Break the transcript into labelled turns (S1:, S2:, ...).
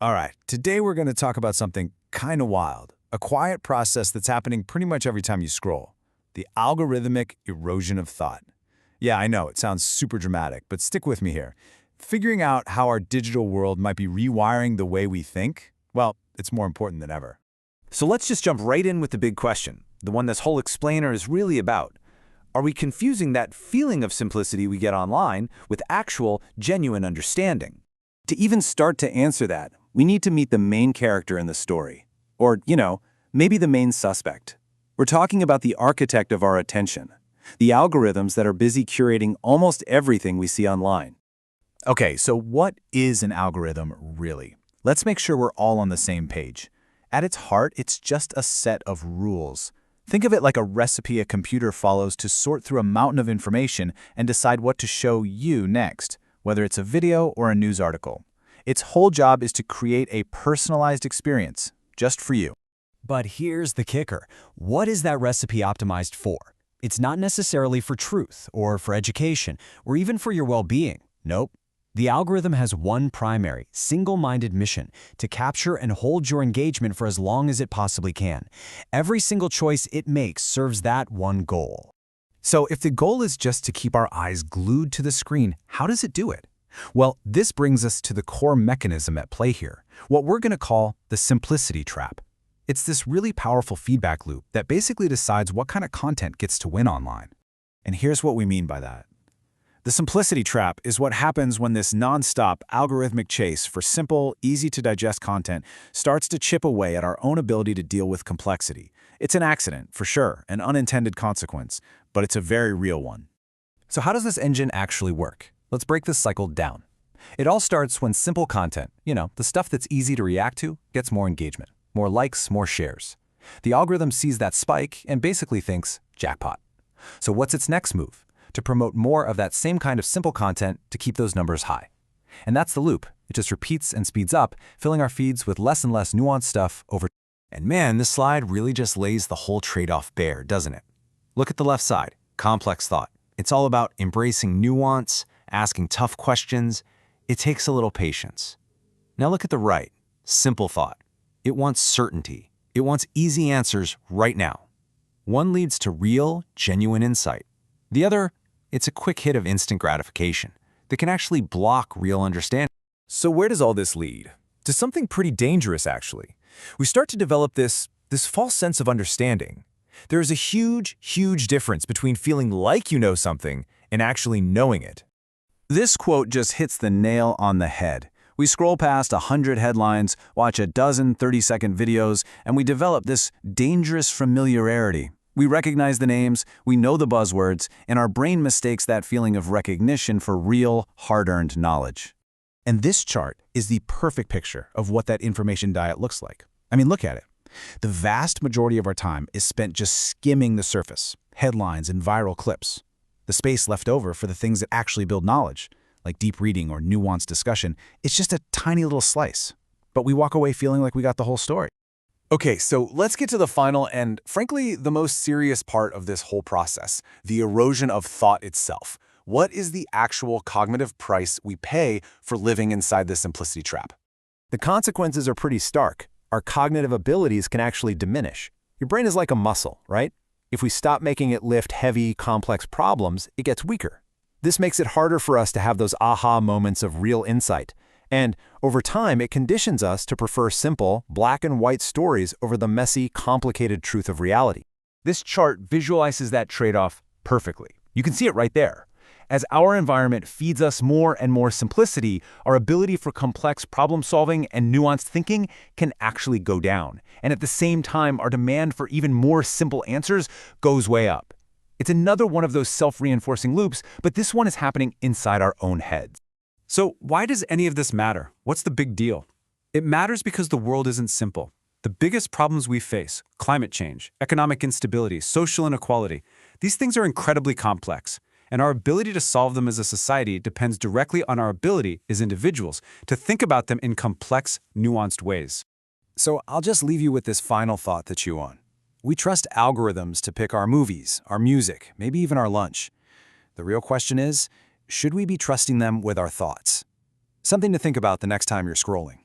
S1: All right, today we're going to talk about something kind of wild, a quiet process that's happening pretty much every time you scroll, the algorithmic erosion of thought. Yeah, I know, it sounds super dramatic, but stick with me here. Figuring out how our digital world might be rewiring the way we think, well, it's more important than ever.
S2: So let's just jump right in with the big question, the one this whole explainer is really about. Are we confusing that feeling of simplicity we get online with actual, genuine understanding?
S1: To even start to answer that, we need to meet the main character in the story. Or, maybe the main suspect. We're talking about the architect of our attention, the algorithms that are busy curating almost everything we see online. Okay, so what is an algorithm really? Let's make sure we're all on the same page. At its heart, it's just a set of rules. Think of it like a recipe a computer follows to sort through a mountain of information and decide what to show you next, whether it's a video or a news article. Its whole job is to create a personalized experience, just for you.
S3: But here's the kicker. What is that recipe optimized for? It's not necessarily for truth, or for education, or even for your well-being. Nope. The algorithm has one primary, single-minded mission: to capture and hold your engagement for as long as it possibly can. Every single choice it makes serves that one goal.
S1: So if the goal is just to keep our eyes glued to the screen, how does it do it? Well, this brings us to the core mechanism at play here, what we're going to call the simplicity trap. It's this really powerful feedback loop that basically decides what kind of content gets to win online. And here's what we mean by that. The simplicity trap is what happens when this non-stop algorithmic chase for simple, easy-to-digest content starts to chip away at our own ability to deal with complexity. It's an accident, for sure, an unintended consequence, but it's a very real one. So how does this engine actually work? Let's break this cycle down. It all starts when simple content, the stuff that's easy to react to, gets more engagement, more likes, more shares. The algorithm sees that spike and basically thinks, jackpot. So what's its next move? To promote more of that same kind of simple content to keep those numbers high. And that's the loop. It just repeats and speeds up, filling our feeds with less and less nuanced stuff over time. And man, this slide really just lays the whole trade-off bare, doesn't it? Look at the left side, complex thought. It's all about embracing nuance, asking tough questions. It takes a little patience. Now look at the right, simple thought. It wants certainty. It wants easy answers right now. One leads to real, genuine insight. The other, it's a quick hit of instant gratification that can actually block real understanding. So where does all this lead? To something pretty dangerous, actually. We start to develop this false sense of understanding. There is a huge, huge difference between feeling like you know something and actually knowing it. This quote just hits the nail on the head. We scroll past 100 headlines, watch a dozen 30-second videos, and we develop this dangerous familiarity. We recognize the names, we know the buzzwords, and our brain mistakes that feeling of recognition for real, hard-earned knowledge. And this chart is the perfect picture of what that information diet looks like. I mean, look at it. The vast majority of our time is spent just skimming the surface, headlines and viral clips. The space left over for the things that actually build knowledge, like deep reading or nuanced discussion, it's just a tiny little slice. But we walk away feeling like we got the whole story. Okay, so let's get to the final and, frankly, the most serious part of this whole process, the erosion of thought itself. What is the actual cognitive price we pay for living inside the simplicity trap? The consequences are pretty stark. Our cognitive abilities can actually diminish. Your brain is like a muscle, right? If we stop making it lift heavy, complex problems, it gets weaker. This makes it harder for us to have those aha moments of real insight. And over time, it conditions us to prefer simple, black and white stories over the messy, complicated truth of reality. This chart visualizes that trade-off perfectly. You can see it right there. As our environment feeds us more and more simplicity, our ability for complex problem-solving and nuanced thinking can actually go down. And at the same time, our demand for even more simple answers goes way up. It's another one of those self-reinforcing loops, but this one is happening inside our own heads.
S4: So why does any of this matter? What's the big deal? It matters because the world isn't simple. The biggest problems we face, climate change, economic instability, social inequality, these things are incredibly complex. And our ability to solve them as a society depends directly on our ability as individuals to think about them in complex, nuanced ways.
S1: So I'll just leave you with this final thought to chew on. We trust algorithms to pick our movies, our music, maybe even our lunch. The real question is, should we be trusting them with our thoughts? Something to think about the next time you're scrolling.